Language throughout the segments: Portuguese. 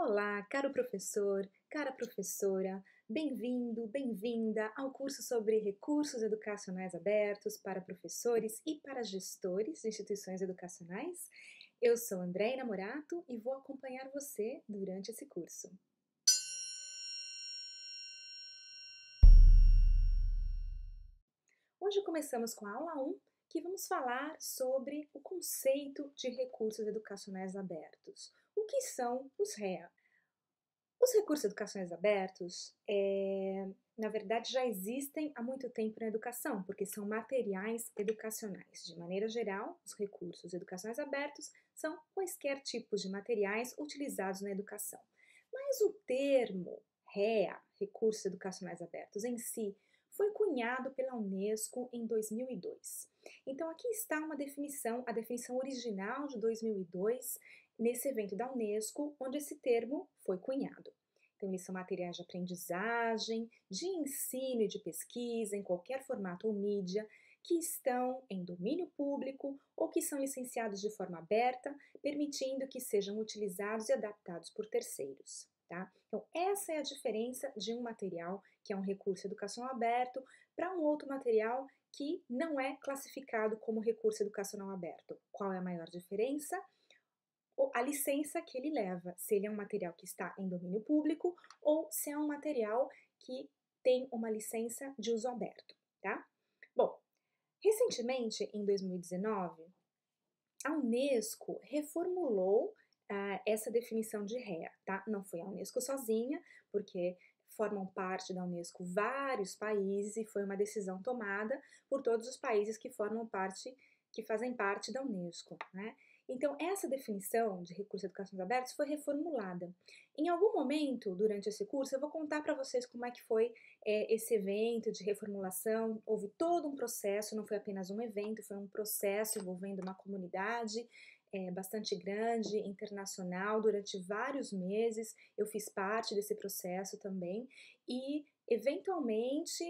Olá, caro professor, cara professora, bem-vindo, bem-vinda ao curso sobre recursos educacionais abertos para professores e para gestores de instituições educacionais. Eu sou Andréia Morato e vou acompanhar você durante esse curso. Hoje começamos com a aula 1, que vamos falar sobre o conceito de recursos educacionais abertos. O que são os REA? Os recursos educacionais abertos, na verdade, já existem há muito tempo na educação, porque são materiais educacionais. De maneira geral, os recursos educacionais abertos são quaisquer tipos de materiais utilizados na educação. Mas o termo REA, Recursos Educacionais Abertos, em si, foi cunhado pela Unesco em 2002. Então, aqui está uma definição, a definição original de 2002, nesse evento da Unesco, onde esse termo foi cunhado. Então, eles são materiais de aprendizagem, de ensino e de pesquisa, em qualquer formato ou mídia, que estão em domínio público ou que são licenciados de forma aberta, permitindo que sejam utilizados e adaptados por terceiros. Tá? Então, essa é a diferença de um material que é um recurso educacional aberto para um outro material que não é classificado como recurso educacional aberto. Qual é a maior diferença? A licença que ele leva, se ele é um material que está em domínio público ou se é um material que tem uma licença de uso aberto, tá? Bom, recentemente, em 2019, a Unesco reformulou essa definição de REA, tá? Não foi a Unesco sozinha, porque formam parte da Unesco vários países e foi uma decisão tomada por todos os países que formam parte, que fazem parte da Unesco, né? Então, essa definição de recursos educacionais abertos foi reformulada. Em algum momento, durante esse curso, eu vou contar para vocês como é que foi esse evento de reformulação. Houve todo um processo, não foi apenas um evento, foi um processo envolvendo uma comunidade bastante grande, internacional, durante vários meses. Eu fiz parte desse processo também e, eventualmente,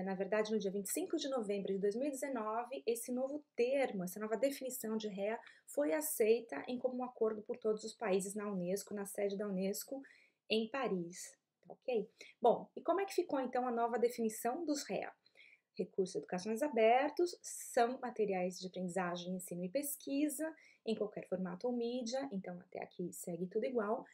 na verdade, no dia 25 de novembro de 2019, esse novo termo, essa nova definição de REA foi aceita em comum acordo por todos os países na Unesco, na sede da Unesco em Paris, tá ok? Bom, e como é que ficou então a nova definição dos REA? Recursos educacionais abertos são materiais de aprendizagem, ensino e pesquisa, em qualquer formato ou mídia, então até aqui segue tudo igual,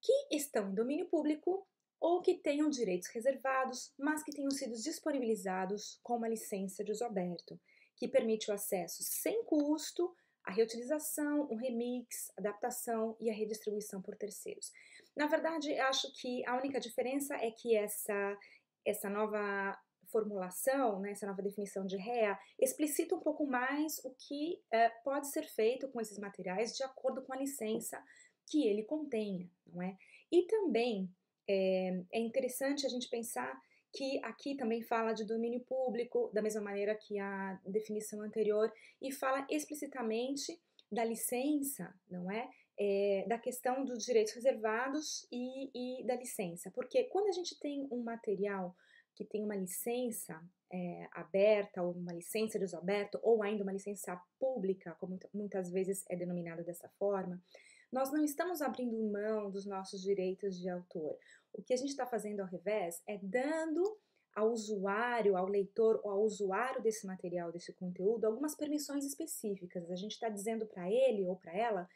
que estão em domínio público ou que tenham direitos reservados, mas que tenham sido disponibilizados com uma licença de uso aberto, que permite o acesso sem custo, a reutilização, o remix, adaptação e a redistribuição por terceiros. Na verdade, acho que a única diferença é que essa nova formulação, né, essa nova definição de REA, explicita um pouco mais o que pode ser feito com esses materiais de acordo com a licença que ele contenha, não é? E também é interessante a gente pensar que aqui também fala de domínio público, da mesma maneira que a definição anterior, e fala explicitamente da licença, não é? Da questão dos direitos reservados e da licença. Porque quando a gente tem um material que tem uma licença aberta, ou uma licença de uso aberto, ou ainda uma licença pública, como muitas vezes é denominada dessa forma, nós não estamos abrindo mão dos nossos direitos de autor. O que a gente está fazendo ao revés é dando ao usuário, ao leitor ou ao usuário desse material, desse conteúdo, algumas permissões específicas. A gente está dizendo para ele ou para ela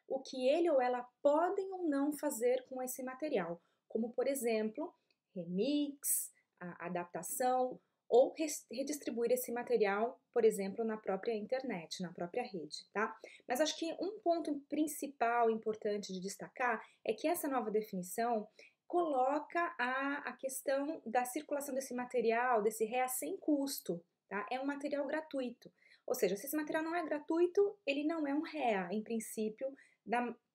o que ele ou ela podem ou não fazer com esse material, como, por exemplo, remix, a adaptação ou redistribuir esse material, por exemplo, na própria internet, na própria rede, tá? Mas acho que um ponto principal importante de destacar é que essa nova definição coloca a questão da circulação desse material, desse REA sem custo, tá? É um material gratuito. Ou seja, se esse material não é gratuito, ele não é um REA, em princípio,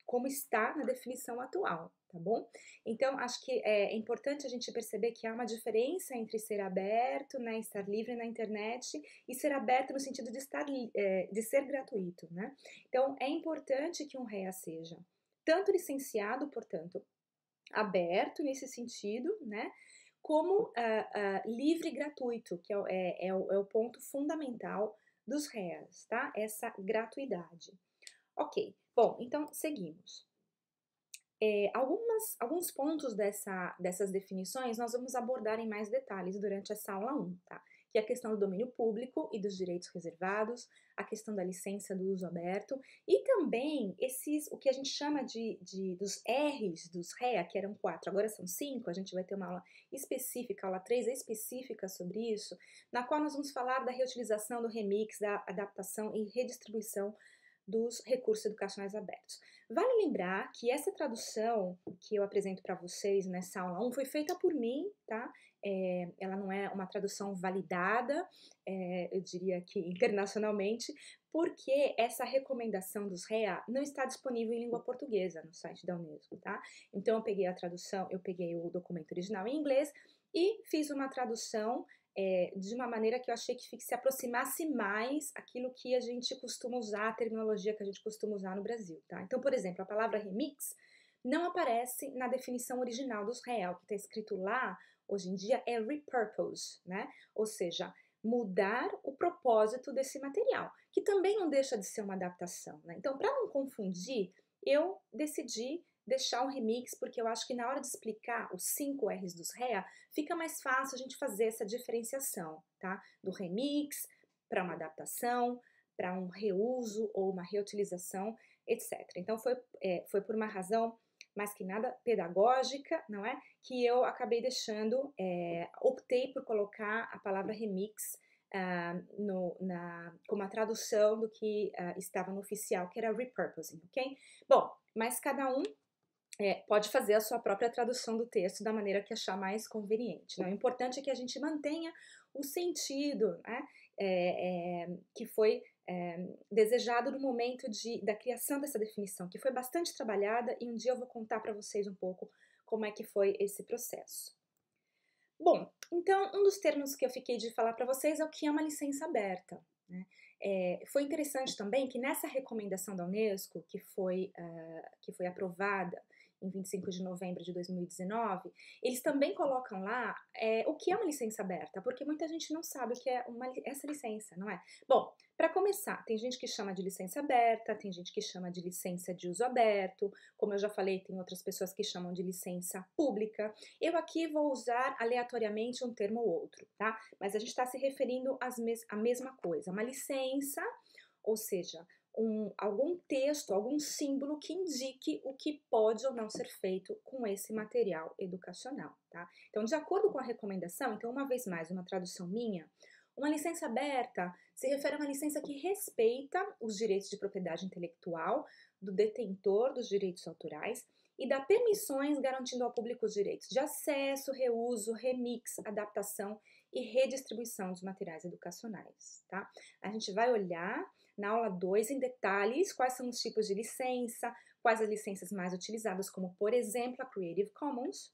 como está na definição atual, tá bom? Então, acho que é importante a gente perceber que há uma diferença entre ser aberto, né, estar livre na internet, e ser aberto no sentido de ser gratuito, né? Então, é importante que um REA seja tanto licenciado, portanto, aberto nesse sentido, né? Como livre e gratuito, que é o ponto fundamental dos REAs, tá? Essa gratuidade. Ok, bom, então seguimos. Alguns pontos dessas definições nós vamos abordar em mais detalhes durante essa aula 1, tá? Que é a questão do domínio público e dos direitos reservados, a questão da licença do uso aberto e também o que a gente chama dos R's, dos REA, que eram 4, agora são 5, a gente vai ter uma aula específica, aula 3 específica sobre isso, na qual nós vamos falar da reutilização, do remix, da adaptação e redistribuição dos recursos educacionais abertos. Vale lembrar que essa tradução que eu apresento para vocês nessa aula 1 foi feita por mim, tá? Ela não é uma tradução validada, eu diria que internacionalmente, porque essa recomendação dos REA não está disponível em língua portuguesa no site da Unesco, tá? Então eu peguei a tradução, eu peguei o documento original em inglês e fiz uma tradução de uma maneira que eu achei que se aproximasse mais aquilo que a gente costuma usar, a terminologia que a gente costuma usar no Brasil, tá? Então, por exemplo, a palavra remix não aparece na definição original dos REA. O que está escrito lá, hoje em dia, é repurpose, né? Ou seja, mudar o propósito desse material, que também não deixa de ser uma adaptação, né? Então, para não confundir, eu decidi deixar o remix, porque eu acho que na hora de explicar os 5 R's dos REA, fica mais fácil a gente fazer essa diferenciação, tá? Do remix para uma adaptação, para um reuso ou uma reutilização, etc. Então, foi por uma razão mais que nada pedagógica, não é? Que eu acabei deixando, optei por colocar a palavra remix como a tradução do que estava no oficial, que era repurposing, ok? Bom, mas cada um pode fazer a sua própria tradução do texto da maneira que achar mais conveniente. Né? O importante é que a gente mantenha o sentido, né, que foi desejado no momento da criação dessa definição, que foi bastante trabalhada, e um dia eu vou contar para vocês um pouco como é que foi esse processo. Bom, então um dos termos que eu fiquei de falar para vocês é o que é uma licença aberta. Né? Foi interessante também que nessa recomendação da Unesco, que foi aprovada em 25 de novembro de 2019, eles também colocam lá o que é uma licença aberta, porque muita gente não sabe o que é essa licença, não é? Bom, para começar, tem gente que chama de licença aberta, tem gente que chama de licença de uso aberto, como eu já falei, tem outras pessoas que chamam de licença pública. Eu aqui vou usar aleatoriamente um termo ou outro, tá? Mas a gente está se referindo à mesma coisa, uma licença, ou seja, algum texto, algum símbolo que indique o que pode ou não ser feito com esse material educacional, tá? Então, de acordo com a recomendação, então, uma vez mais, uma tradução minha, uma licença aberta se refere a uma licença que respeita os direitos de propriedade intelectual do detentor dos direitos autorais e dá permissões garantindo ao público os direitos de acesso, reuso, remix, adaptação e redistribuição dos materiais educacionais, tá? A gente vai olhar na aula 2 em detalhes quais são os tipos de licença, quais as licenças mais utilizadas, como por exemplo a Creative Commons,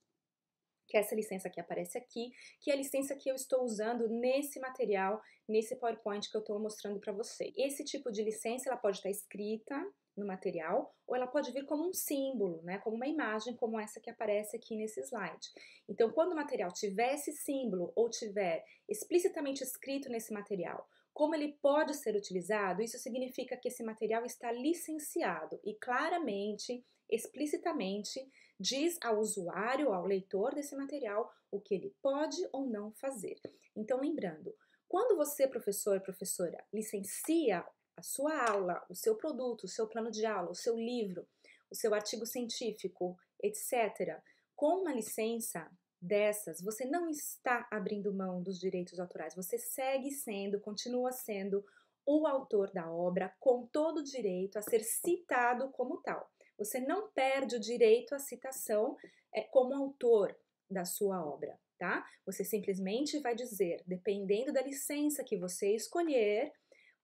que é essa licença que aparece aqui, que é a licença que eu estou usando nesse material, nesse PowerPoint que eu estou mostrando para você. Esse tipo de licença ela pode estar escrita no material ou ela pode vir como um símbolo, né, como uma imagem como essa que aparece aqui nesse slide. Então, quando o material tiver esse símbolo ou tiver explicitamente escrito nesse material como ele pode ser utilizado, isso significa que esse material está licenciado e claramente, explicitamente, diz ao usuário, ao leitor desse material, o que ele pode ou não fazer. Então, lembrando, quando você, professor, professora, licencia a sua aula, o seu produto, o seu plano de aula, o seu livro, o seu artigo científico, etc., com uma licença dessas, você não está abrindo mão dos direitos autorais, você segue sendo, continua sendo o autor da obra com todo o direito a ser citado como tal. Você não perde o direito à citação como autor da sua obra, tá? Você simplesmente vai dizer, dependendo da licença que você escolher,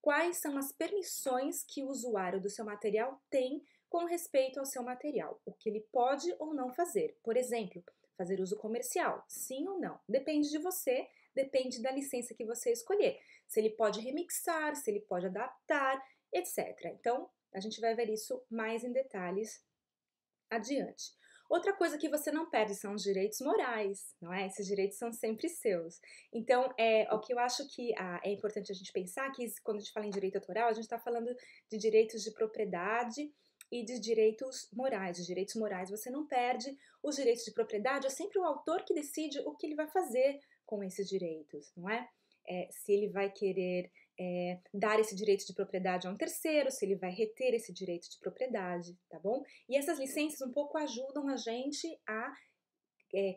quais são as permissões que o usuário do seu material tem com respeito ao seu material, o que ele pode ou não fazer. Por exemplo, fazer uso comercial, sim ou não? Depende de você, depende da licença que você escolher. Se ele pode remixar, se ele pode adaptar, etc. Então, a gente vai ver isso mais em detalhes adiante. Outra coisa que você não perde são os direitos morais, não é? Esses direitos são sempre seus. Então, o que eu acho que é importante a gente pensar que quando a gente fala em direito autoral, a gente está falando de direitos de propriedade e de direitos morais. Os direitos morais você não perde, os direitos de propriedade é sempre o autor que decide o que ele vai fazer com esses direitos, não é? Se ele vai querer dar esse direito de propriedade a um terceiro, se ele vai reter esse direito de propriedade, tá bom? E essas licenças um pouco ajudam a gente a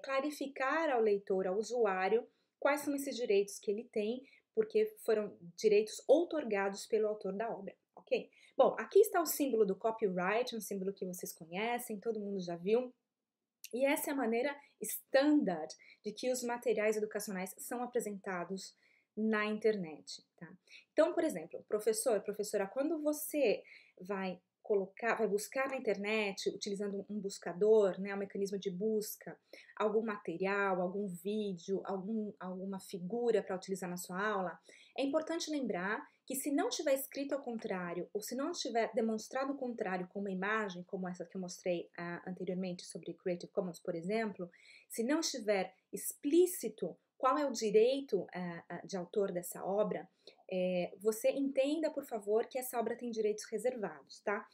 clarificar ao leitor, ao usuário, quais são esses direitos que ele tem, porque foram direitos outorgados pelo autor da obra, ok? Bom, aqui está o símbolo do copyright, um símbolo que vocês conhecem, todo mundo já viu. E essa é a maneira standard de que os materiais educacionais são apresentados na internet, tá? Então, por exemplo, professora, quando você vai vai buscar na internet, utilizando um buscador, né, um mecanismo de busca, algum material, algum vídeo, alguma figura para utilizar na sua aula, é importante lembrar que se não tiver escrito ao contrário, ou se não tiver demonstrado o contrário com uma imagem, como essa que eu mostrei anteriormente sobre Creative Commons, por exemplo, se não estiver explícito qual é o direito de autor dessa obra, você entenda, por favor, que essa obra tem direitos reservados, tá?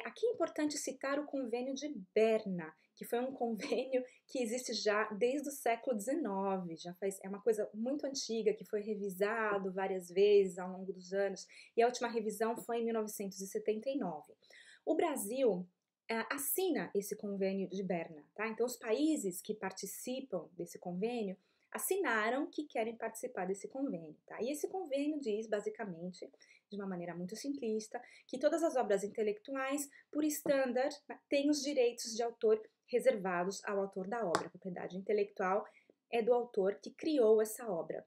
Aqui é importante citar o Convênio de Berna, que foi um convênio que existe já desde o século XIX, é uma coisa muito antiga, que foi revisado várias vezes ao longo dos anos, e a última revisão foi em 1979. O Brasil assina esse Convênio de Berna, tá? Então, os países que participam desse convênio assinaram que querem participar desse convênio, tá? E esse convênio diz, basicamente, de uma maneira muito simplista, que todas as obras intelectuais, por estándar, têm os direitos de autor reservados ao autor da obra. A propriedade intelectual é do autor que criou essa obra,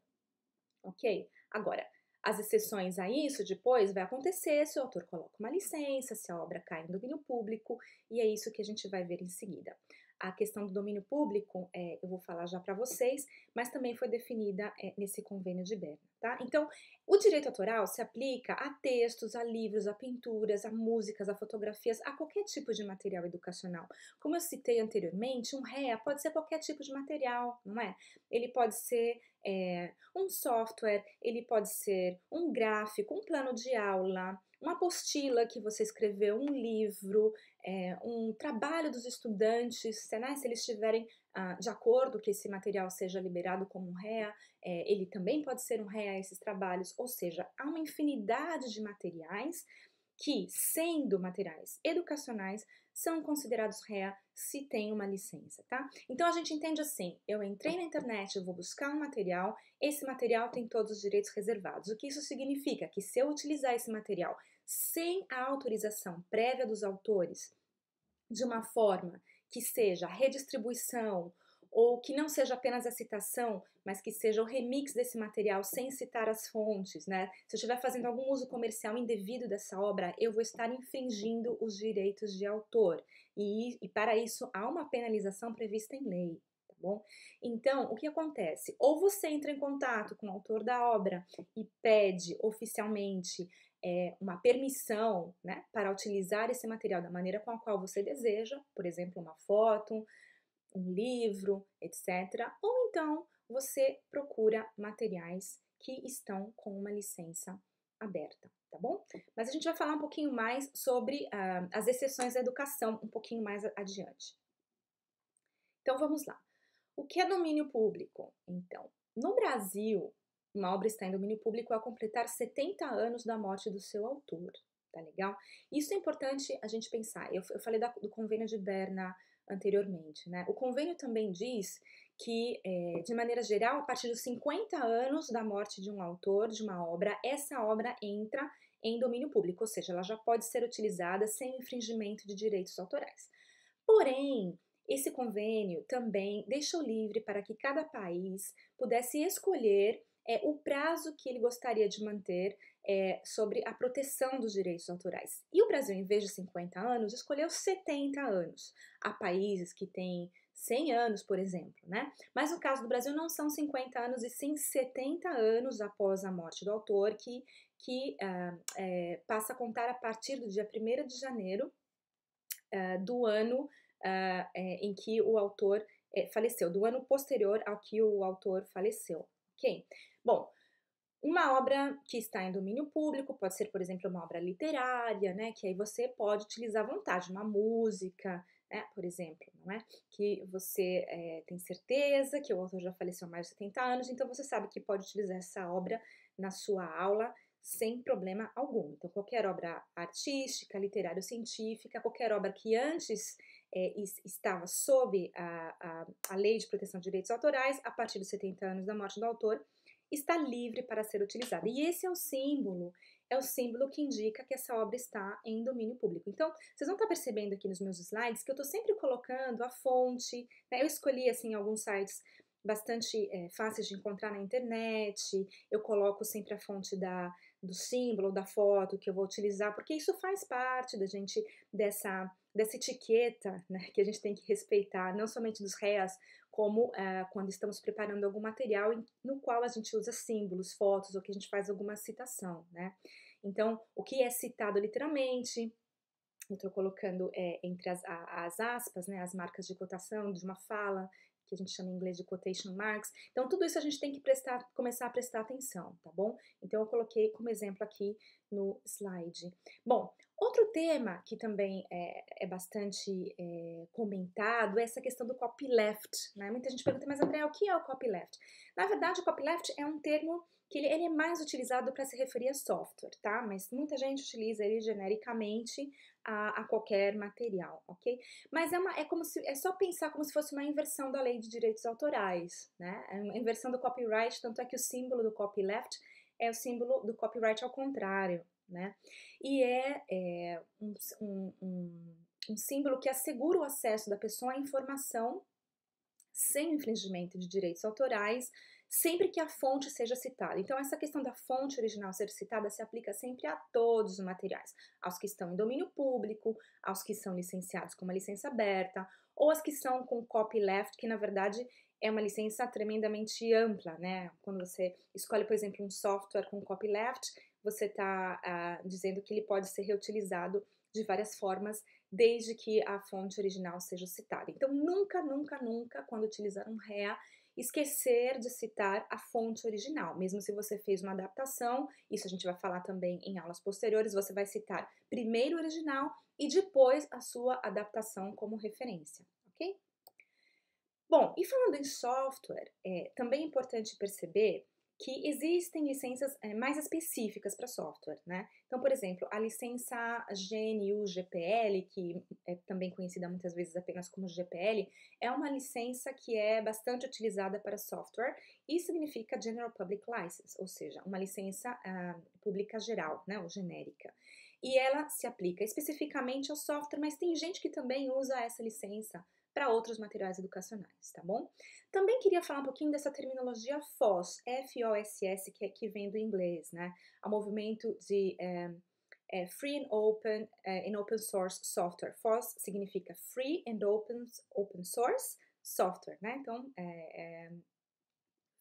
ok? Agora, as exceções a isso depois vai acontecer se o autor coloca uma licença, se a obra cai em domínio público, e é isso que a gente vai ver em seguida. A questão do domínio público, eu vou falar já para vocês, mas também foi definida nesse convênio de Berna, tá? Então, o direito autoral se aplica a textos, a livros, a pinturas, a músicas, a fotografias, a qualquer tipo de material educacional. Como eu citei anteriormente, um REA pode ser qualquer tipo de material, não é? Ele pode ser um software, ele pode ser um gráfico, um plano de aula, uma apostila que você escreveu, um livro, um trabalho dos estudantes, né? Se eles estiverem de acordo que esse material seja liberado como um REA, ele também pode ser um REA esses trabalhos, ou seja, há uma infinidade de materiais que, sendo materiais educacionais, são considerados REA se tem uma licença, tá? Então a gente entende assim, eu entrei na internet, eu vou buscar um material, esse material tem todos os direitos reservados. O que isso significa? Que se eu utilizar esse material sem a autorização prévia dos autores, de uma forma que seja redistribuição ou que não seja apenas a citação, mas que seja o remix desse material sem citar as fontes, né? Se eu estiver fazendo algum uso comercial indevido dessa obra, eu vou estar infringindo os direitos de autor. E para isso há uma penalização prevista em lei, tá bom? Então, o que acontece? Ou você entra em contato com o autor da obra e pede oficialmente uma permissão, né, para utilizar esse material da maneira com a qual você deseja, por exemplo, uma foto, um livro, etc. Ou então você procura materiais que estão com uma licença aberta, tá bom? Mas a gente vai falar um pouquinho mais sobre as exceções da educação um pouquinho mais adiante. Então vamos lá. O que é domínio público? Então, no Brasil, uma obra está em domínio público ao completar 70 anos da morte do seu autor, tá legal? Isso é importante a gente pensar. Eu falei do convênio de Berna anteriormente, né? O convênio também diz que, de maneira geral, a partir dos 50 anos da morte de um autor, de uma obra, essa obra entra em domínio público, ou seja, ela já pode ser utilizada sem infringimento de direitos autorais. Porém, esse convênio também deixou livre para que cada país pudesse escolher o prazo que ele gostaria de manter sobre a proteção dos direitos autorais. E o Brasil, em vez de 50 anos, escolheu 70 anos. Há países que têm 100 anos, por exemplo, né? Mas no caso do Brasil não são 50 anos e sim 70 anos após a morte do autor, que passa a contar a partir do dia 1º de janeiro do ano em que o autor faleceu, do ano posterior ao que o autor faleceu, ok? Bom, Uma obra que está em domínio público pode ser, por exemplo, uma obra literária, né, que aí você pode utilizar à vontade, uma música, né, por exemplo, não é? Que você tem certeza que o autor já faleceu há mais de 70 anos, então você sabe que pode utilizar essa obra na sua aula sem problema algum. Então, qualquer obra artística, literária ou científica, qualquer obra que antes estava sob a Lei de Proteção de Direitos Autorais, a partir dos 70 anos da morte do autor, está livre para ser utilizada. E esse é o símbolo que indica que essa obra está em domínio público. Então, vocês vão estar percebendo aqui nos meus slides que eu estou sempre colocando a fonte, né? Eu escolhi, assim, alguns sites bastante fáceis de encontrar na internet, eu coloco sempre a fonte do símbolo, da foto que eu vou utilizar, porque isso faz parte da gente, dessa etiqueta, né, que a gente tem que respeitar, não somente dos réus, como quando estamos preparando algum material no qual a gente usa símbolos, fotos, ou que a gente faz alguma citação, né? Então, o que é citado literalmente, eu estou colocando entre as aspas, né, as marcas de cotação de uma fala, que a gente chama em inglês de quotation marks. Então, tudo isso a gente tem que começar a prestar atenção, tá bom? Então, eu coloquei como exemplo aqui no slide. Bom, outro tema que também é bastante comentado é essa questão do copyleft, né? Muita gente pergunta, mas André, o que é o copyleft? Na verdade, o copyleft é um termo que ele é mais utilizado para se referir a software, tá? Mas muita gente utiliza ele genericamente a qualquer material, ok? Mas é só pensar como se fosse uma inversão da lei de direitos autorais, né? É uma inversão do copyright, tanto é que o símbolo do copyleft é o símbolo do copyright ao contrário, né? E um símbolo que assegura o acesso da pessoa à informação sem infringimento de direitos autorais, sempre que a fonte seja citada. Então, essa questão da fonte original ser citada se aplica sempre a todos os materiais, aos que estão em domínio público, aos que são licenciados com uma licença aberta, ou as que são com copyleft, que na verdade é uma licença tremendamente ampla, né? Quando você escolhe, por exemplo, um software com copyleft, você está dizendo que ele pode ser reutilizado de várias formas, desde que a fonte original seja citada. Então, nunca, nunca, nunca, quando utilizar um REA, esquecer de citar a fonte original. Mesmo se você fez uma adaptação, isso a gente vai falar também em aulas posteriores, você vai citar primeiro o original e depois a sua adaptação como referência, ok? Bom, e falando em software, também é importante perceber que existem licenças mais específicas para software, né? Então, por exemplo, a licença GNU-GPL, que é também conhecida muitas vezes apenas como GPL, é uma licença que é bastante utilizada para software e significa General Public License, ou seja, uma licença pública geral, né, ou genérica. E ela se aplica especificamente ao software, mas tem gente que também usa essa licença para outros materiais educacionais, tá bom? Também queria falar um pouquinho dessa terminologia FOSS, F-O-S-S, que vem do inglês, né? O movimento de Free and Open Source Software. FOSS significa Free and Open Source Software, né? Então,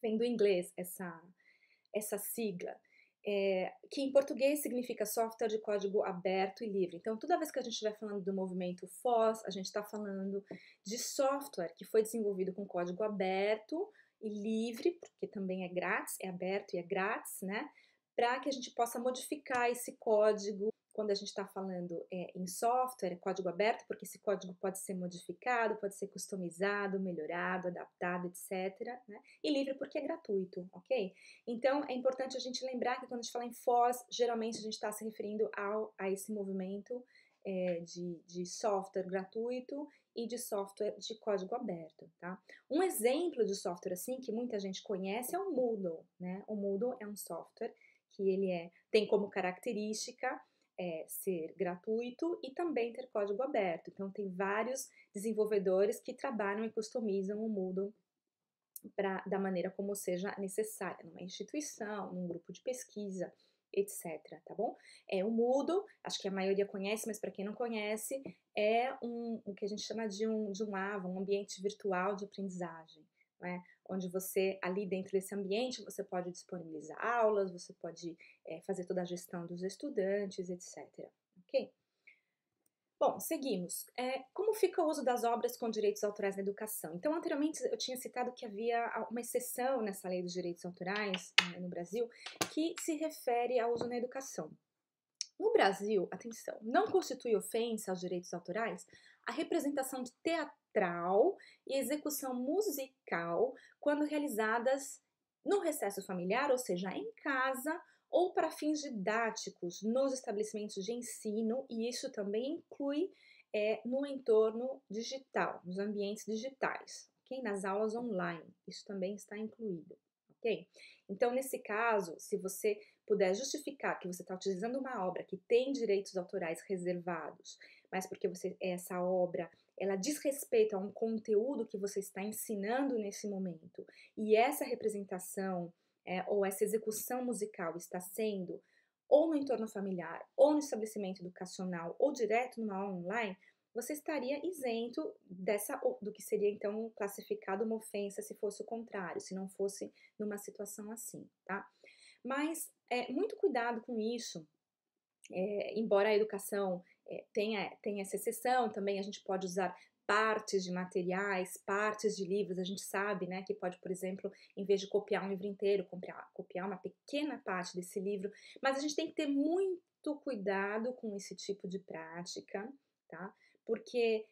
vem do inglês essa sigla. Que em português significa software de código aberto e livre. Então, toda vez que a gente estiver falando do movimento FOSS, a gente está falando de software que foi desenvolvido com código aberto e livre, porque também é grátis, é aberto e é grátis, né? Para que a gente possa modificar esse código quando a gente está falando em software, código aberto, porque esse código pode ser modificado, pode ser customizado, melhorado, adaptado, etc. Né? E livre porque é gratuito, ok? Então, é importante a gente lembrar que quando a gente fala em FOSS, geralmente a gente está se referindo a esse movimento de software gratuito e de software de código aberto, tá? Um exemplo de software assim que muita gente conhece é o Moodle, né? O Moodle é um software que ele tem como característica ser gratuito e também ter código aberto. Então, tem vários desenvolvedores que trabalham e customizam o Moodle da maneira como seja necessária, numa instituição, num grupo de pesquisa, etc, tá bom? O Moodle, acho que a maioria conhece, mas para quem não conhece, é o que a gente chama de um AVA, um ambiente virtual de aprendizagem, né? Onde você, ali dentro desse ambiente, você pode disponibilizar aulas, você pode fazer toda a gestão dos estudantes, etc, ok? Bom, seguimos. Como fica o uso das obras com direitos autorais na educação? Então, anteriormente eu tinha citado que havia uma exceção nessa lei dos direitos autorais, no Brasil, que se refere ao uso na educação. No Brasil, atenção, não constitui ofensa aos direitos autorais a representação de teatral e execução musical quando realizadas no recesso familiar, ou seja, em casa, ou para fins didáticos nos estabelecimentos de ensino, e isso também inclui no entorno digital, nos ambientes digitais, ok? Nas aulas online, isso também está incluído, ok? Então, nesse caso, se você puder justificar que você está utilizando uma obra que tem direitos autorais reservados, mas porque essa obra ela diz respeito a um conteúdo que você está ensinando nesse momento, e essa representação ou essa execução musical está sendo ou no entorno familiar, ou no estabelecimento educacional, ou direto numa aula online, você estaria isento do que seria então classificado uma ofensa se fosse o contrário, se não fosse numa situação assim, tá? Mas muito cuidado com isso, embora a educação tenha essa exceção, também a gente pode usar partes de materiais, partes de livros, a gente sabe, né, que pode, por exemplo, em vez de copiar um livro inteiro, copiar uma pequena parte desse livro, mas a gente tem que ter muito cuidado com esse tipo de prática, tá? Porque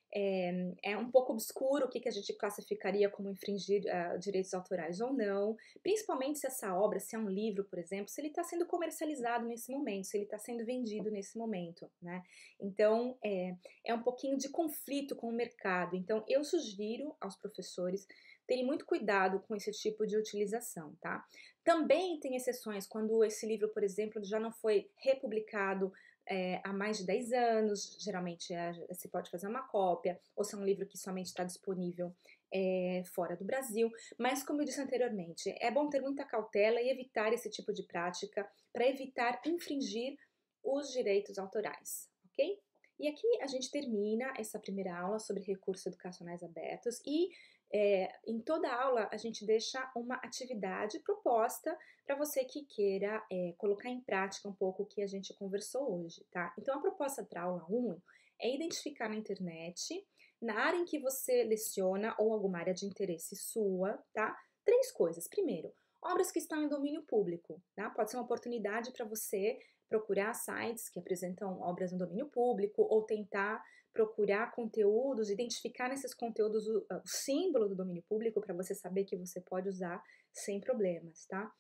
é um pouco obscuro o que a gente classificaria como infringir direitos autorais ou não, principalmente se essa obra, se é um livro, por exemplo, se ele está sendo comercializado nesse momento, se ele está sendo vendido nesse momento, né? Então, é um pouquinho de conflito com o mercado. Então, eu sugiro aos professores terem muito cuidado com esse tipo de utilização, tá? Também tem exceções quando esse livro, por exemplo, já não foi republicado há mais de 10 anos, geralmente se pode fazer uma cópia, ou se é um livro que somente está disponível fora do Brasil, mas como eu disse anteriormente, é bom ter muita cautela e evitar esse tipo de prática para evitar infringir os direitos autorais, ok? E aqui a gente termina essa primeira aula sobre recursos educacionais abertos e em toda aula a gente deixa uma atividade proposta para você que queira colocar em prática um pouco o que a gente conversou hoje, tá? Então a proposta para a aula 1 é identificar na internet, na área em que você leciona ou alguma área de interesse sua, tá? 3 coisas. Primeiro, obras que estão em domínio público, tá? Pode ser uma oportunidade para você procurar sites que apresentam obras no domínio público ou tentar procurar conteúdos, identificar nesses conteúdos o símbolo do domínio público para você saber que você pode usar sem problemas, tá?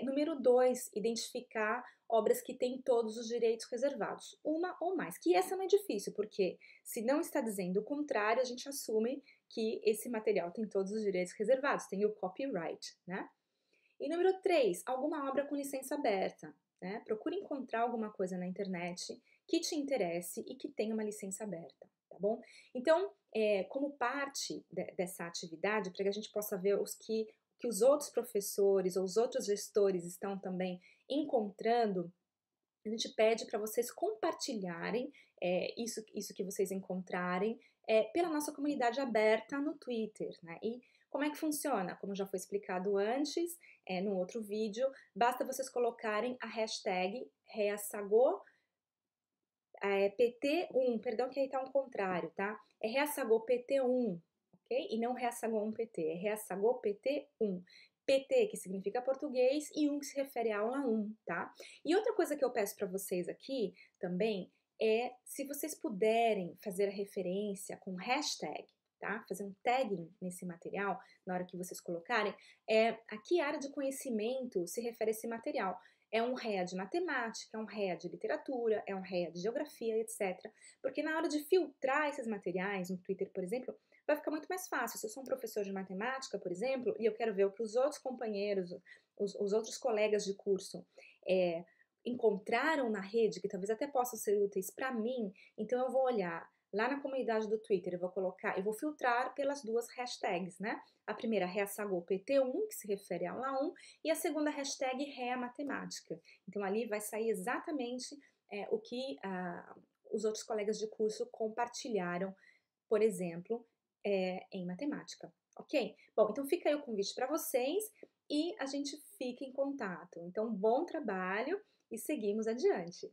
Número 2, identificar obras que têm todos os direitos reservados, uma ou mais, que essa não é difícil, porque se não está dizendo o contrário, a gente assume que esse material tem todos os direitos reservados, tem o copyright, né? E número 3, alguma obra com licença aberta, né? Procure encontrar alguma coisa na internet que te interesse e que tenha uma licença aberta, tá bom? Então, como parte dessa atividade, para que a gente possa ver que os outros professores ou os outros gestores estão também encontrando, a gente pede para vocês compartilharem isso que vocês encontrarem pela nossa comunidade aberta no Twitter, né? E como é que funciona? Como já foi explicado antes, no outro vídeo, basta vocês colocarem a hashtag Reassagou PT1, perdão que aí tá um contrário, tá? É Reassagou PT1, ok? E não Reassagou 1 PT, é Reassagou PT1. PT, que significa português, e 1 que se refere à aula 1, tá? E outra coisa que eu peço para vocês aqui também é se vocês puderem fazer a referência com hashtag, tá? Fazer um tagging nesse material na hora que vocês colocarem, a que área de conhecimento se refere esse material. É um REA de matemática, é um REA de literatura, é um REA de geografia, etc. Porque na hora de filtrar esses materiais, no Twitter, por exemplo, vai ficar muito mais fácil. Se eu sou um professor de matemática, por exemplo, e eu quero ver o que os outros companheiros, os outros colegas de curso encontraram na rede, que talvez até possam ser úteis para mim, então eu vou olhar lá na comunidade do Twitter, eu vou filtrar pelas duas hashtags, né? A primeira, ReaSagouPT1, que se refere à aula 1, e a segunda hashtag ReaMatemática. Então ali vai sair exatamente o que os outros colegas de curso compartilharam, por exemplo, em matemática, ok? Bom, então fica aí o convite para vocês e a gente fica em contato. Então, bom trabalho e seguimos adiante.